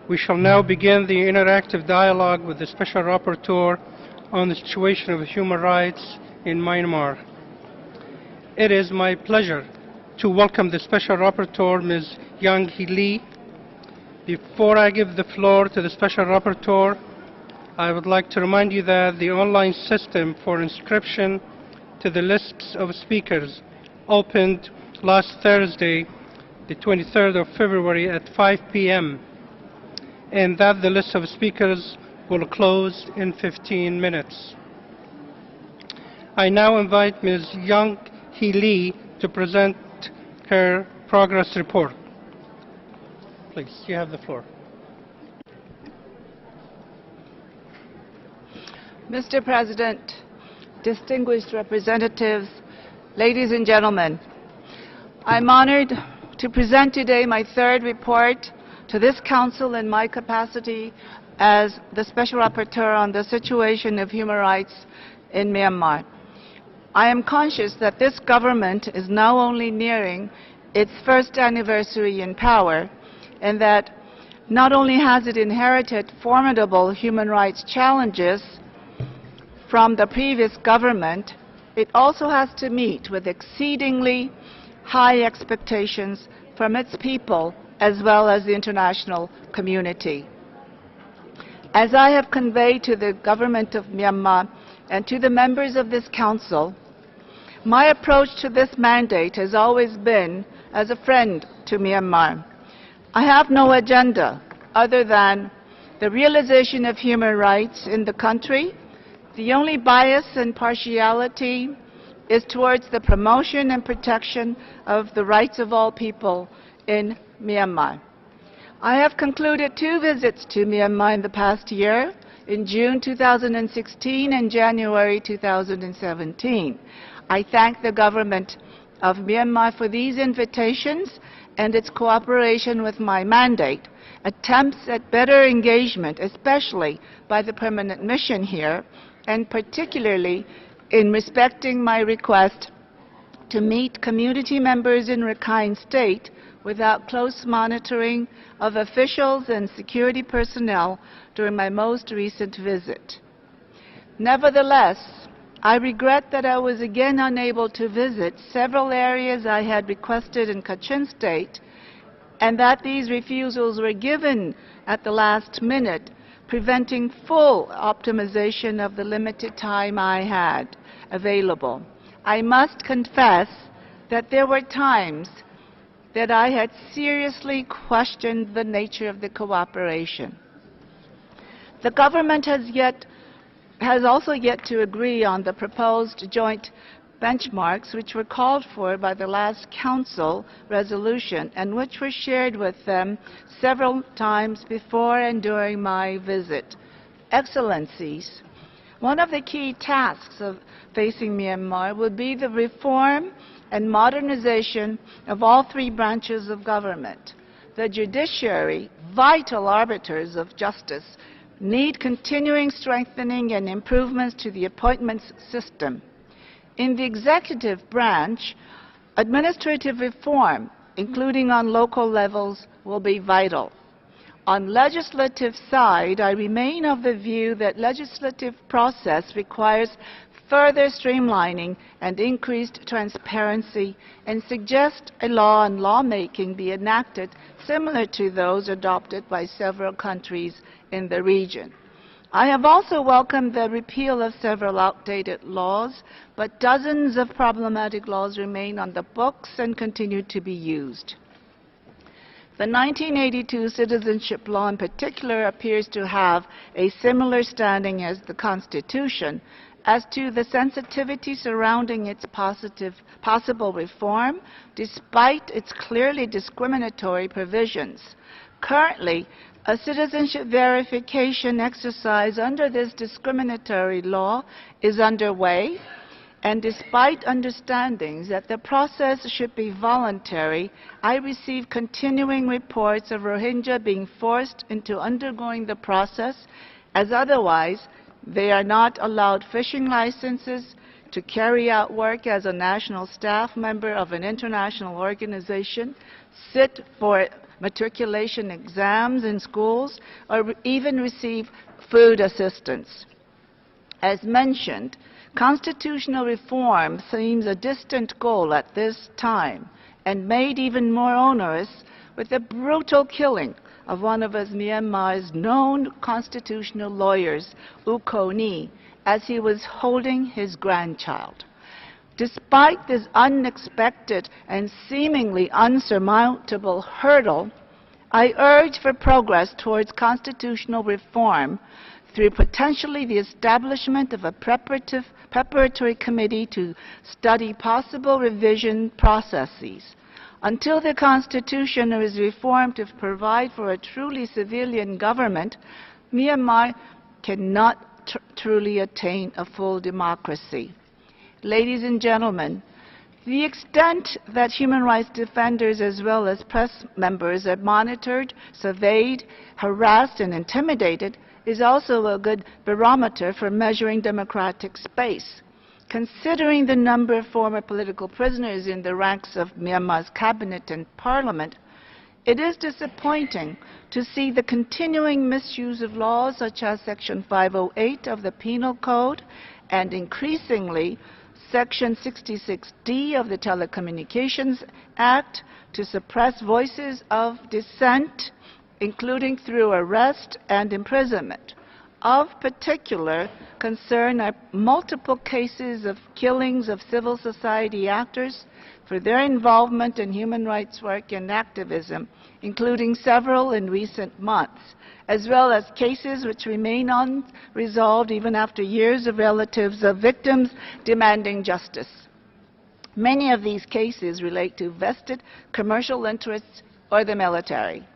We shall now begin the interactive dialogue with the Special Rapporteur on the situation of human rights in Myanmar. It is my pleasure to welcome the Special Rapporteur, Ms. Yanghee. Before I give the floor to the Special Rapporteur, I would like to remind you that the online system for inscription to the lists of speakers opened last Thursday, the 23rd of February at 5 p.m. and that the list of speakers will close in 15 minutes. I now invite Ms. Yanghee to present her progress report. Please, you have the floor. Mr. President, distinguished representatives, ladies and gentlemen, I'm honored to present today my third report to this Council in my capacity as the Special Rapporteur on the situation of human rights in Myanmar. I am conscious that this government is now only nearing its first anniversary in power, and that not only has it inherited formidable human rights challenges from the previous government, it also has to meet with exceedingly high expectations from its people as well as the international community. As I have conveyed to the Government of Myanmar and to the members of this Council, my approach to this mandate has always been as a friend to Myanmar. I have no agenda other than the realization of human rights in the country. The only bias and partiality is towards the promotion and protection of the rights of all people in Myanmar. I have concluded 2 visits to Myanmar in the past year, in June 2016 and January 2017. I thank the Government of Myanmar for these invitations and its cooperation with my mandate. Attempts at better engagement, especially by the permanent mission here, and particularly in respecting my request to meet community members in Rakhine State without close monitoring of officials and security personnel during my most recent visit. Nevertheless, I regret that I was again unable to visit several areas I had requested in Rakhine State, and that these refusals were given at the last minute, preventing full optimization of the limited time I had available. I must confess that there were times that I had seriously questioned the nature of the cooperation. The government has also yet to agree on the proposed joint benchmarks which were called for by the last Council resolution and which were shared with them several times before and during my visit. Excellencies, one of the key tasks of facing Myanmar would be the reform and modernization of all 3 branches of government. The judiciary, vital arbiters of justice, need continuing strengthening and improvements to the appointments system. In the executive branch, administrative reform, including on local levels, will be vital. On legislative side, I remain of the view that legislative process requires further streamlining and increased transparency, and suggest a law and lawmaking be enacted similar to those adopted by several countries in the region. I have also welcomed the repeal of several outdated laws, but dozens of problematic laws remain on the books and continue to be used. The 1982 citizenship law in particular appears to have a similar standing as the Constitution as to the sensitivity surrounding its possible reform, despite its clearly discriminatory provisions. Currently, a citizenship verification exercise under this discriminatory law is underway, and despite understandings that the process should be voluntary, I receive continuing reports of Rohingya being forced into undergoing the process, as otherwise they are not allowed fishing licenses to carry out work as a national staff member of an international organization, sit for matriculation exams in schools, or even receive food assistance. As mentioned, constitutional reform seems a distant goal at this time, and made even more onerous with the brutal killing of one of Myanmar's known constitutional lawyers, U Ko Ni, as he was holding his grandchild. Despite this unexpected and seemingly unsurmountable hurdle, I urge for progress towards constitutional reform through potentially the establishment of a preparatory committee to study possible revision processes. Until the Constitution is reformed to provide for a truly civilian government, Myanmar cannot truly attain a full democracy. Ladies and gentlemen, the extent that human rights defenders as well as press members are monitored, surveyed, harassed, and intimidated is also a good barometer for measuring democratic space. Considering the number of former political prisoners in the ranks of Myanmar's cabinet and parliament, it is disappointing to see the continuing misuse of laws such as Section 508 of the Penal Code and increasingly Section 66D of the Telecommunications Act to suppress voices of dissent, including through arrest and imprisonment. Of particular concern are multiple cases of killings of civil society actors for their involvement in human rights work and activism, including several in recent months, as well as cases which remain unresolved even after years of relatives of victims demanding justice. Many of these cases relate to vested commercial interests or the military.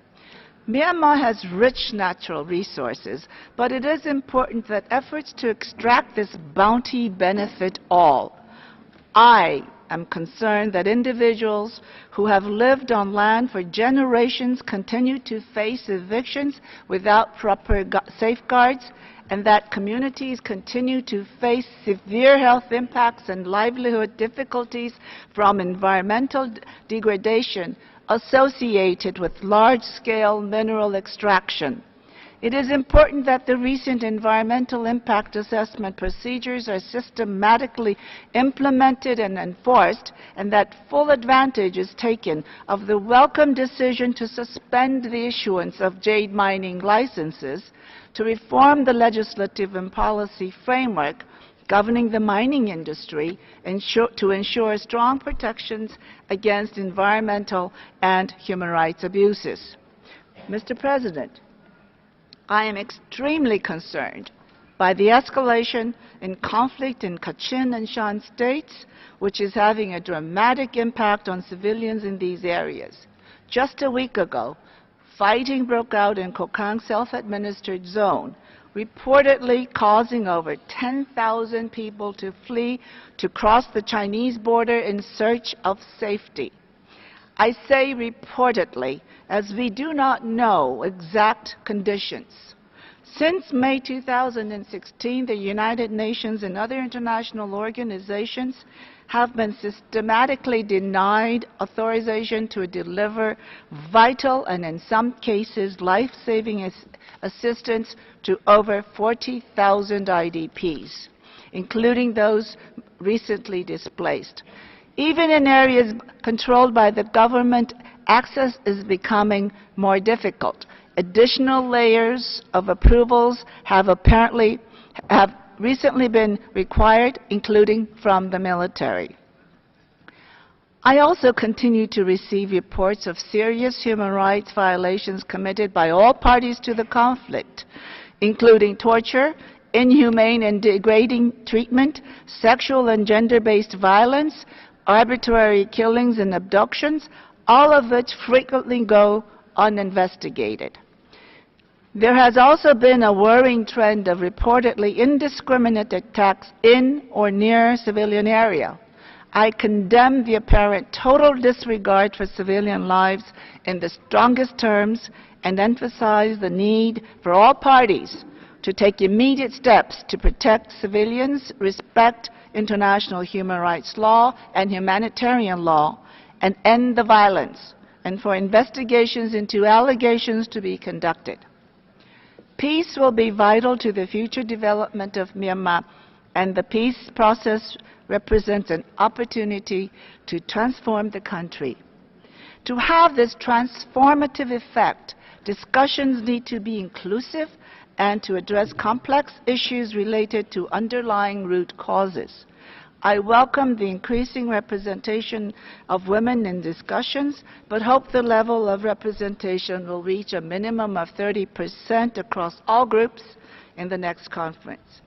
Myanmar has rich natural resources, but it is important that efforts to extract this bounty benefit all. I am concerned that individuals who have lived on land for generations continue to face evictions without proper safeguards, and that communities continue to face severe health impacts and livelihood difficulties from environmental degradation associated with large-scale mineral extraction. It is important that the recent environmental impact assessment procedures are systematically implemented and enforced, and that full advantage is taken of the welcome decision to suspend the issuance of jade mining licenses, to reform the legislative and policy framework governing the mining industry to ensure strong protections against environmental and human rights abuses. Mr. President, I am extremely concerned by the escalation in conflict in Kachin and Shan states, which is having a dramatic impact on civilians in these areas. Just a week ago, fighting broke out in Kokang self-administered zone, reportedly causing over 10,000 people to flee to cross the Chinese border in search of safety. I say reportedly, as we do not know exact conditions. Since May 2016, the United Nations and other international organizations have been systematically denied authorization to deliver vital and, in some cases, life-saving assistance to over 40,000 IDPs, including those recently displaced. Even in areas controlled by the government, access is becoming more difficult. Additional layers of approvals have recently been required, including from the military. I also continue to receive reports of serious human rights violations committed by all parties to the conflict, including torture, inhumane and degrading treatment, sexual and gender-based violence, arbitrary killings and abductions, all of which frequently go uninvestigated. There has also been a worrying trend of reportedly indiscriminate attacks in or near civilian area. I condemn the apparent total disregard for civilian lives in the strongest terms and emphasize the need for all parties to take immediate steps to protect civilians, respect international human rights law and humanitarian law, and end the violence and for investigations into allegations to be conducted. Peace will be vital to the future development of Myanmar, and the peace process represents an opportunity to transform the country. To have this transformative effect, discussions need to be inclusive and to address complex issues related to underlying root causes. I welcome the increasing representation of women in discussions, but hope the level of representation will reach a minimum of 30% across all groups in the next conference.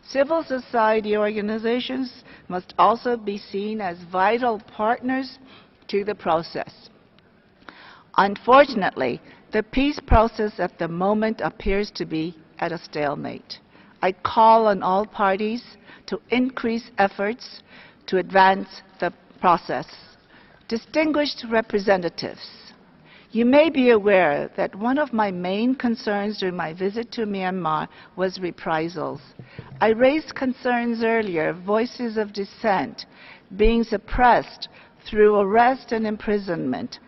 Civil society organizations must also be seen as vital partners to the process. Unfortunately, the peace process at the moment appears to be at a stalemate. I call on all parties to increase efforts to advance the process. Distinguished representatives, you may be aware that one of my main concerns during my visit to Myanmar was reprisals. I raised concerns earlier, voices of dissent being suppressed through arrest and imprisonment,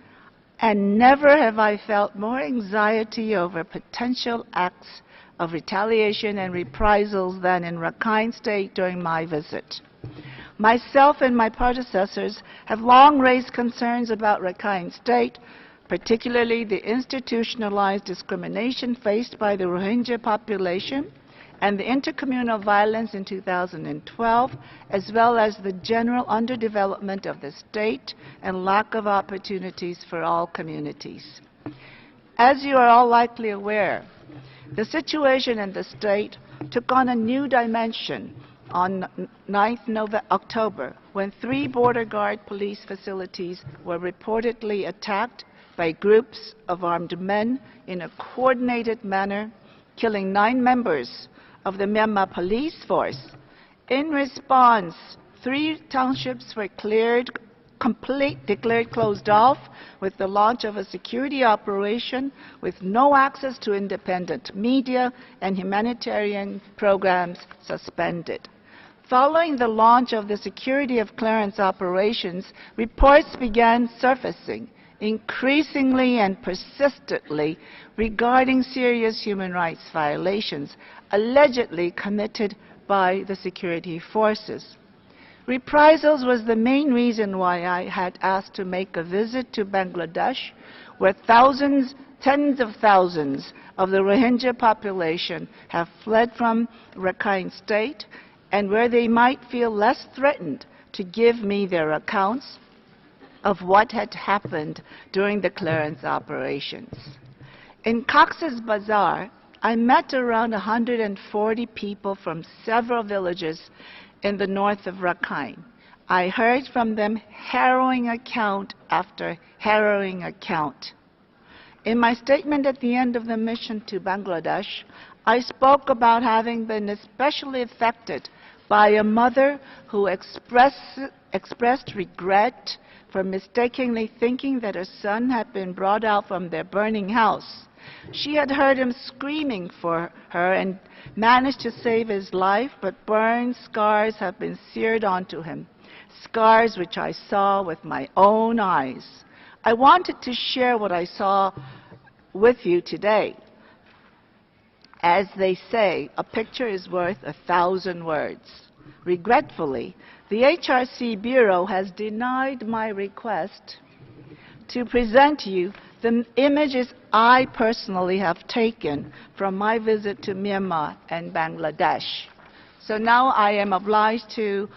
and never have I felt more anxiety over potential acts of retaliation and reprisals than in Rakhine State during my visit. Myself and my predecessors have long raised concerns about Rakhine State, particularly the institutionalized discrimination faced by the Rohingya population and the intercommunal violence in 2012, as well as the general underdevelopment of the state and lack of opportunities for all communities. As you are all likely aware, the situation in the state took on a new dimension on 9th October, when 3 border guard police facilities were reportedly attacked by groups of armed men in a coordinated manner, killing 9 members of the Myanmar police force. In response, 3 townships were declared closed off with the launch of a security operation with no access to independent media and humanitarian programs suspended. Following the launch of the security of clearance operations, reports began surfacing increasingly and persistently regarding serious human rights violations allegedly committed by the security forces. Reprisals was the main reason why I had asked to make a visit to Bangladesh, where tens of thousands of the Rohingya population have fled from Rakhine State, and where they might feel less threatened to give me their accounts of what had happened during the clearance operations. In Cox's Bazar, I met around 140 people from several villages in the north of Rakhine. I heard from them harrowing account after harrowing account. In my statement at the end of the mission to Bangladesh, I spoke about having been especially affected by a mother who expressed regret for mistakenly thinking that her son had been brought out from their burning house. She had heard him screaming for her and managed to save his life, but burn scars have been seared onto him, scars which I saw with my own eyes. I wanted to share what I saw with you today. As they say, a picture is worth 1,000 words. Regretfully, the HRC Bureau has denied my request to present you the images I personally have taken from my visit to Myanmar and Bangladesh. So now I am obliged to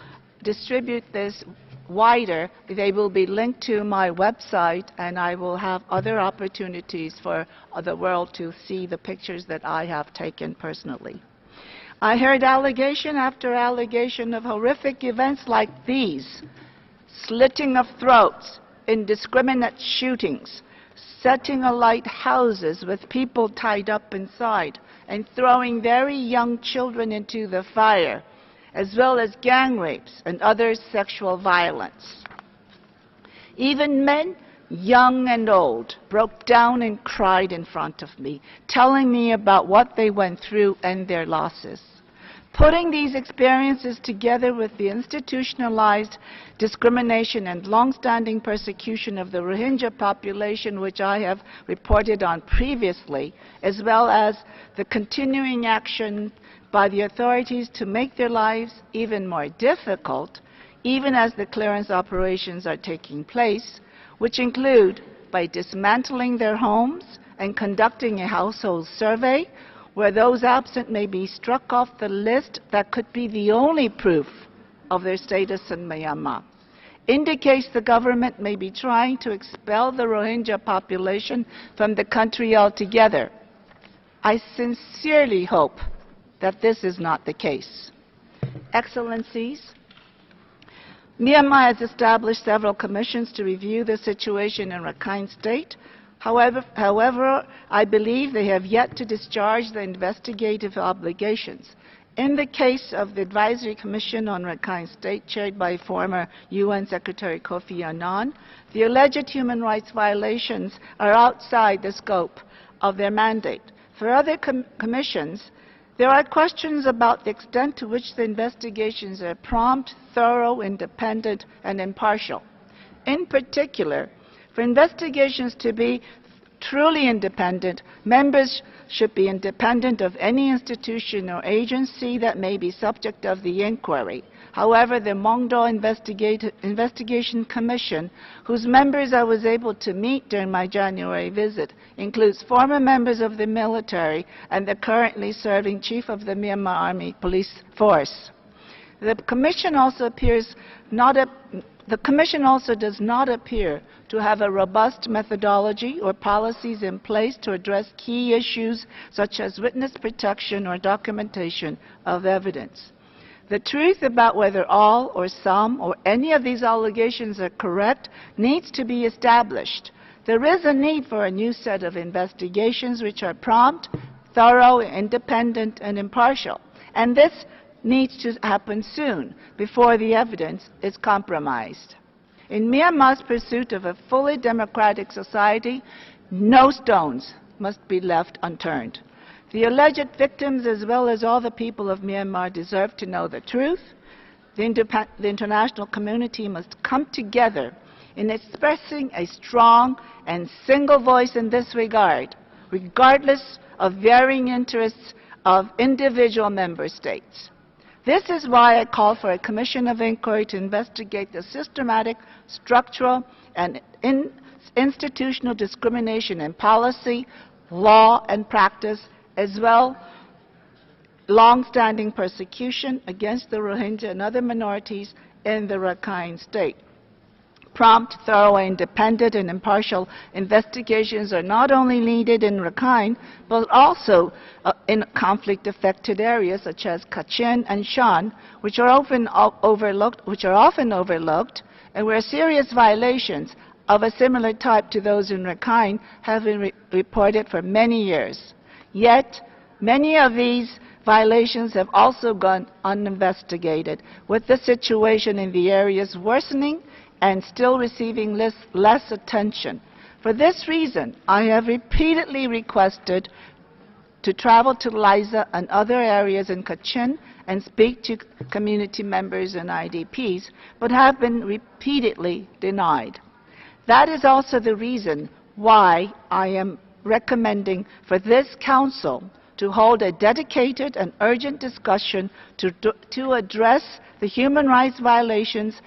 distribute this wider. They will be linked to my website, and I will have other opportunities for the world to see the pictures that I have taken personally. I heard allegation after allegation of horrific events like these: slitting of throats, indiscriminate shootings, setting alight houses with people tied up inside, and throwing very young children into the fire, as well as gang rapes and other sexual violence. Even men, young and old, broke down and cried in front of me, telling me about what they went through and their losses. Putting these experiences together with the institutionalized discrimination and long-standing persecution of the Rohingya population, which I have reported on previously, as well as the continuing action by the authorities to make their lives even more difficult, even as the clearance operations are taking place, which include by dismantling their homes and conducting a household survey, where those absent may be struck off the list that could be the only proof of their status in Myanmar, indicates the government may be trying to expel the Rohingya population from the country altogether. I sincerely hope that this is not the case. Excellencies, Myanmar has established several commissions to review the situation in Rakhine State. However, I believe they have yet to discharge the investigative obligations. In the case of the Advisory Commission on Rakhine State, chaired by former UN Secretary Kofi Annan, the alleged human rights violations are outside the scope of their mandate. For other commissions, there are questions about the extent to which the investigations are prompt, thorough, independent, and impartial. In particular, for investigations to be truly independent, members should be independent of any institution or agency that may be subject of the inquiry. However, the Mongdo Investigation Commission, whose members I was able to meet during my January visit, includes former members of the military and the currently serving Chief of the Myanmar Army Police Force. The Commission also does not appear to have a robust methodology or policies in place to address key issues such as witness protection or documentation of evidence. The truth about whether all or some or any of these allegations are correct needs to be established. There is a need for a new set of investigations which are prompt, thorough, independent, and impartial. And this needs to happen soon, before the evidence is compromised. In Myanmar's pursuit of a fully democratic society, no stones must be left unturned. The alleged victims, as well as all the people of Myanmar, deserve to know the truth. The international community must come together in expressing a strong and single voice in this regard, regardless of varying interests of individual member states. This is why I call for a commission of inquiry to investigate the systematic, structural, and institutional discrimination in policy, law, and practice, as well long-standing persecution against the Rohingya and other minorities in the Rakhine State. Prompt, thorough, independent, and impartial investigations are not only needed in Rakhine, but also in conflict-affected areas such as Kachin and Shan, which are often overlooked, and where serious violations of a similar type to those in Rakhine have been reported for many years. Yet, many of these violations have also gone uninvestigated, with the situation in the areas worsening and still receiving less attention. For this reason, I have repeatedly requested to travel to Liza and other areas in Kachin and speak to community members and IDPs, but have been repeatedly denied. That is also the reason why I am recommending for this Council to hold a dedicated and urgent discussion to address the human rights violations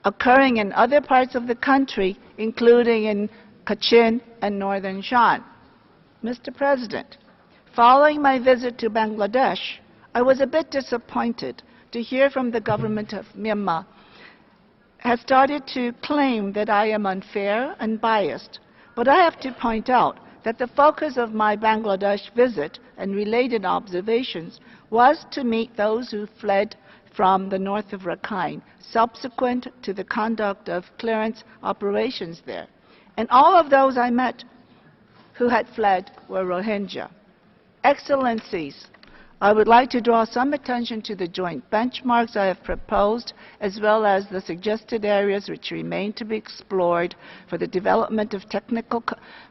occurring in other parts of the country, including in Kachin and northern Shan. Mr. President, following my visit to Bangladesh, I was a bit disappointed to hear from the Government of Myanmar has started to claim that I am unfair and biased. But I have to point out that the focus of my Bangladesh visit and related observations was to meet those who fled from the north of Rakhine, subsequent to the conduct of clearance operations there. And all of those I met who had fled were Rohingya. Excellencies, I would like to draw some attention to the joint benchmarks I have proposed, as well as the suggested areas which remain to be explored for the development of technical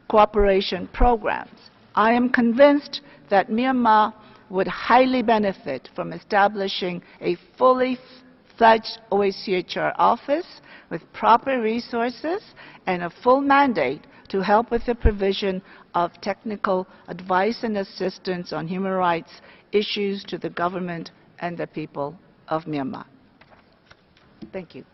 cooperation programs. I am convinced that Myanmar would highly benefit from establishing a fully fledged OHCHR office with proper resources and a full mandate to help with the provision of technical advice and assistance on human rights issues to the government and the people of Myanmar. Thank you.